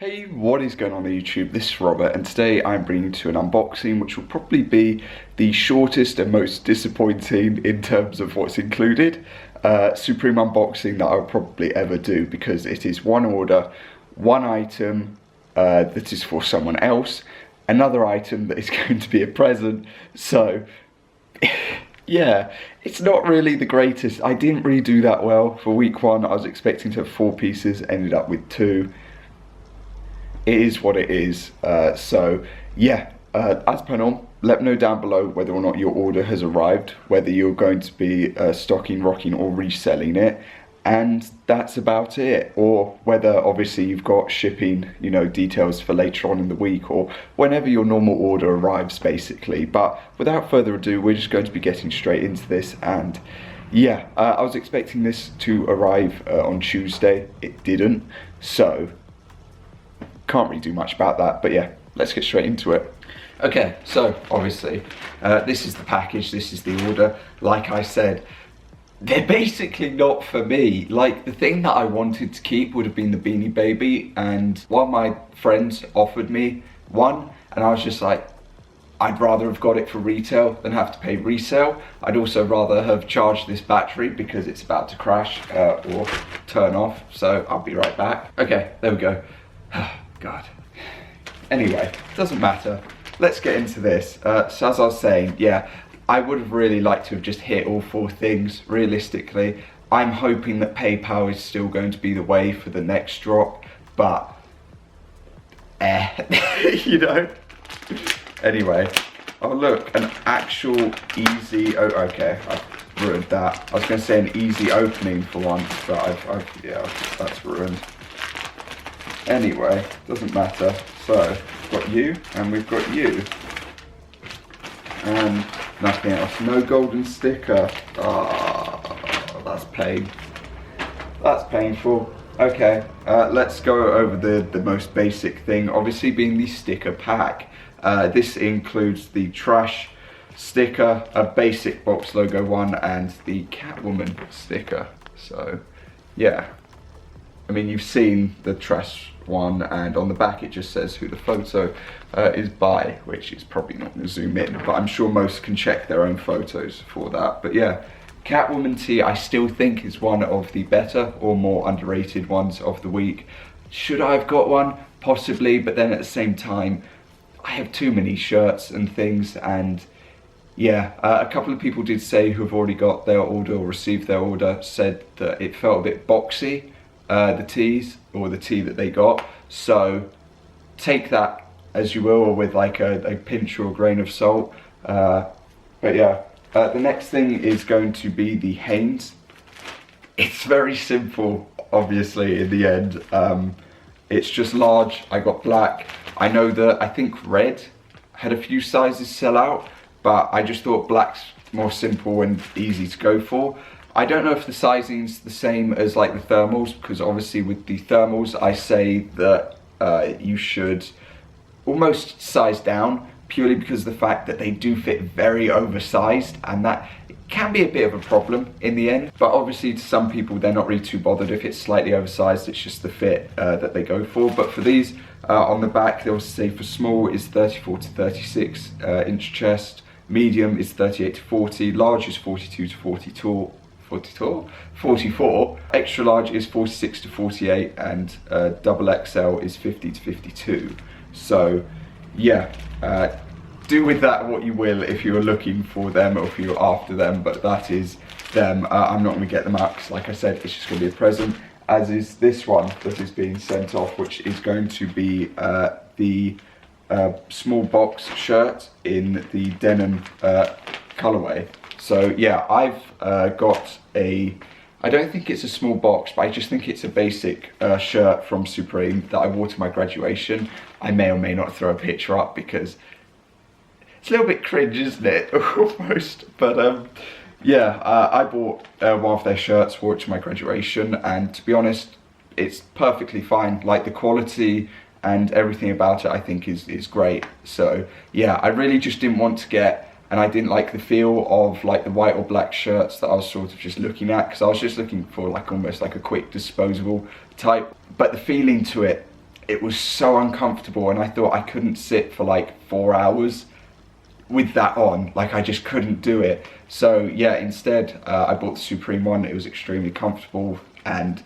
Hey, what is going on YouTube? This is Robert, and today I'm bringing you to an unboxing which will probably be the shortest and most disappointing in terms of what's included Supreme unboxing that I'll probably ever do, because it is one order, one item that is for someone else, another item that is going to be a present. So yeah, it's not really the greatest. I didn't really do that well for week one. I was expecting to have 4 pieces, ended up with 2. It is what it is. So yeah, as per normal, let me know down below whether or not your order has arrived, whether you're going to be stocking, rocking or reselling it, and that's about it. Or whether obviously you've got shipping, you know, details for later on in the week or whenever your normal order arrives basically. But without further ado, we're just going to be getting straight into this. And yeah, I was expecting this to arrive on Tuesday. It didn't, so can't really do much about that. But yeah, let's get straight into it. Okay, so obviously this is the package, this is the order. Like I said, they're basically not for me. Like, the thing that I wanted to keep would have been the Beanie Baby, and one of my friends offered me one, and I was just like, I'd rather have got it for retail than have to pay resale. I'd also rather have charged this battery because it's about to crash or turn off, so I'll be right back. Okay, there we go. God. Anyway, doesn't matter. Let's get into this. So as I was saying, yeah, I would have really liked to have just hit all 4 things, realistically. I'm hoping that PayPal is still going to be the way for the next drop, but you know. Anyway, oh look, an actual easy, oh okay, I've ruined that. I was going to say an easy opening for once, but yeah, that's ruined. Anyway, doesn't matter. So, we've got you, and we've got you. And nothing else. No golden sticker. Ah, that's pain. That's painful. Okay, let's go over the most basic thing, obviously being the sticker pack. This includes the trash sticker, a basic box logo one, and the Catwoman sticker. So, yeah. I mean, you've seen the trash one, and on the back it just says who the photo is by, which is probably not going to zoom in, but I'm sure most can check their own photos for that. But yeah, Catwoman tee I still think is one of the better or more underrated ones of the week. Should I have got one? Possibly, but then at the same time, I have too many shirts and things, and yeah, a couple of people did say who have already got their order or received their order, said that it felt a bit boxy, the tees, or the tee that they got. So take that as you will, or with like a pinch or a grain of salt. But yeah, the next thing is going to be the Hanes. It's very simple, obviously, in the end. It's just large. I got black. I know that I think red had a few sizes sell out, but I just thought black's more simple and easy to go for. I don't know if the sizing's the same as like the thermals, because obviously with the thermals I say that you should almost size down, purely because of the fact that they do fit very oversized, and that can be a bit of a problem in the end. But obviously to some people they're not really too bothered if it's slightly oversized, it's just the fit that they go for. But for these, on the back they also say for small is 34 to 36 inch chest, medium is 38 to 40, large is 42 to 42. 44. Extra large is 46 to 48, and double XL is 50 to 52. So yeah, do with that what you will if you're looking for them or if you're after them, but that is them. I'm not going to get them out because, like I said, it's just going to be a present, as is this one that is being sent off, which is going to be the small box shirt in the denim colorway. So yeah, I've got I don't think it's a small box, but I just think it's a basic shirt from Supreme that I wore to my graduation. I may or may not throw a picture up because it's a little bit cringe, isn't it? Almost. But yeah, I bought one of their shirts, wore it to my graduation, and to be honest, it's perfectly fine. Like, the quality and everything about it I think is great. So yeah, I really just didn't want to get, and I didn't like the feel of like the white or black shirts that I was sort of just looking at, because I was just looking for like almost like a quick disposable type. But the feeling to it it was so uncomfortable, and I thought I couldn't sit for like 4 hours with that on. Like, I just couldn't do it. So yeah, instead I bought the Supreme one. It was extremely comfortable, and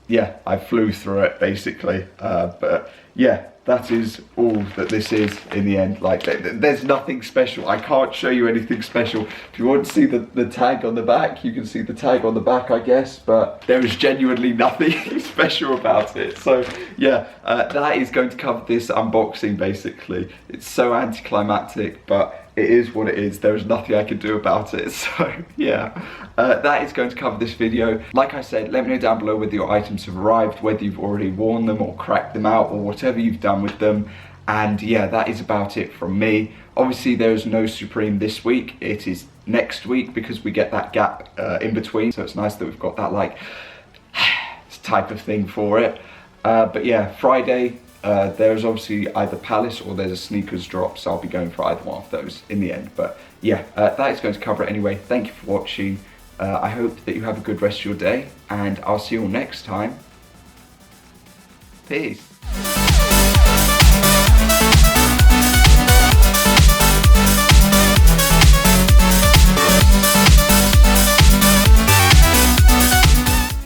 yeah, I flew through it basically. But yeah, that is all that this is in the end. Like, there's nothing special. I can't show you anything special. If you want to see the tag on the back, you can see the tag on the back, I guess, but there is genuinely nothing special about it. So yeah, that is going to cover this unboxing basically. It's so anticlimactic, but it is what it is. There is nothing I can do about it. So yeah, that is going to cover this video. Like I said, let me know down below whether your items have arrived, whether you've already worn them or cracked them out, or whatever you've done with them. And yeah, that is about it from me. Obviously there is no Supreme this week. It is next week, because we get that gap in between. So it's nice that we've got that like type of thing for it. But yeah, Friday, there's obviously either Palace or there's a sneakers drop, so I'll be going for either one of those in the end. But yeah, that is going to cover it anyway. Thank you for watching. I hope that you have a good rest of your day, and I'll see you all next time. Peace.